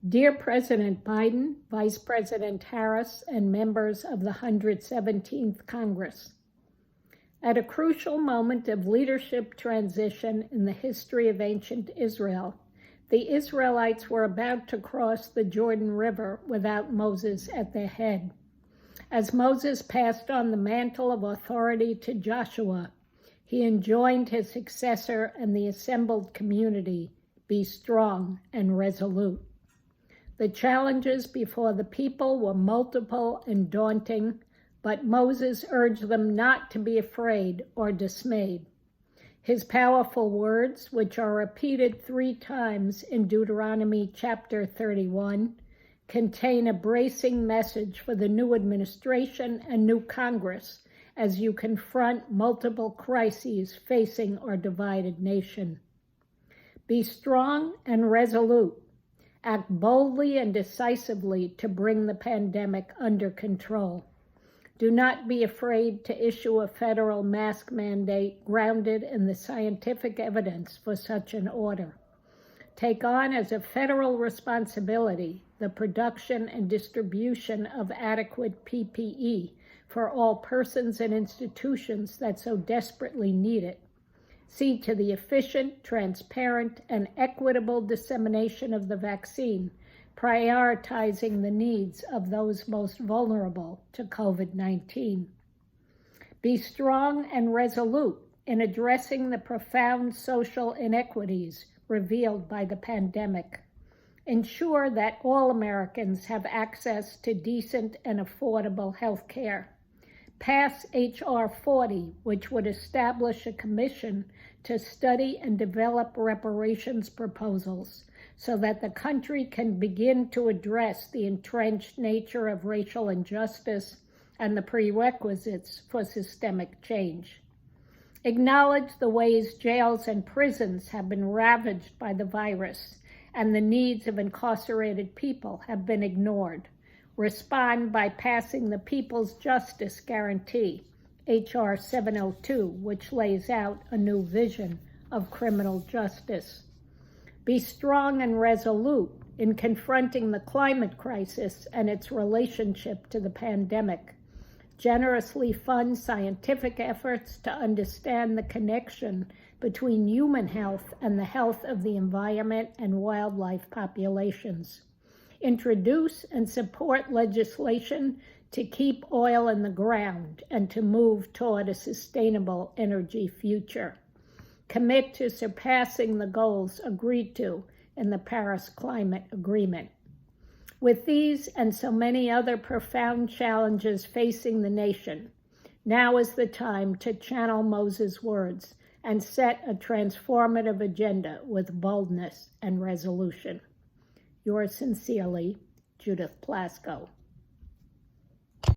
Dear President Biden, Vice President Harris, and members of the 117th Congress, at a crucial moment of leadership transition in the history of ancient Israel, the Israelites were about to cross the Jordan River without Moses at their head. As Moses passed on the mantle of authority to Joshua, he enjoined his successor and the assembled community, "Be strong and resolute." The challenges before the people were multiple and daunting, but Moses urged them not to be afraid or dismayed. His powerful words, which are repeated 3 times in Deuteronomy chapter 31, contain a bracing message for the new administration and new Congress as you confront multiple crises facing our divided nation. Be strong and resolute. Act boldly and decisively to bring the pandemic under control. Do not be afraid to issue a federal mask mandate grounded in the scientific evidence for such an order. Take on as a federal responsibility the production and distribution of adequate PPE for all persons and institutions that so desperately need it. See to the efficient, transparent, and equitable dissemination of the vaccine, prioritizing the needs of those most vulnerable to COVID-19. Be strong and resolute in addressing the profound social inequities revealed by the pandemic. Ensure that all Americans have access to decent and affordable health care. Pass H.R. 40, which would establish a commission to study and develop reparations proposals so that the country can begin to address the entrenched nature of racial injustice and the prerequisites for systemic change. Acknowledge the ways jails and prisons have been ravaged by the virus and the needs of incarcerated people have been ignored. Respond by passing the People's Justice Guarantee, H.R. 702, which lays out a new vision of criminal justice. Be strong and resolute in confronting the climate crisis and its relationship to the pandemic. Generously fund scientific efforts to understand the connection between human health and the health of the environment and wildlife populations. Introduce and support legislation to keep oil in the ground and to move toward a sustainable energy future. Commit to surpassing the goals agreed to in the Paris Climate Agreement. With these and so many other profound challenges facing the nation, now is the time to channel Moses' words and set a transformative agenda with boldness and resolution. Yours sincerely, Judith Plaskow.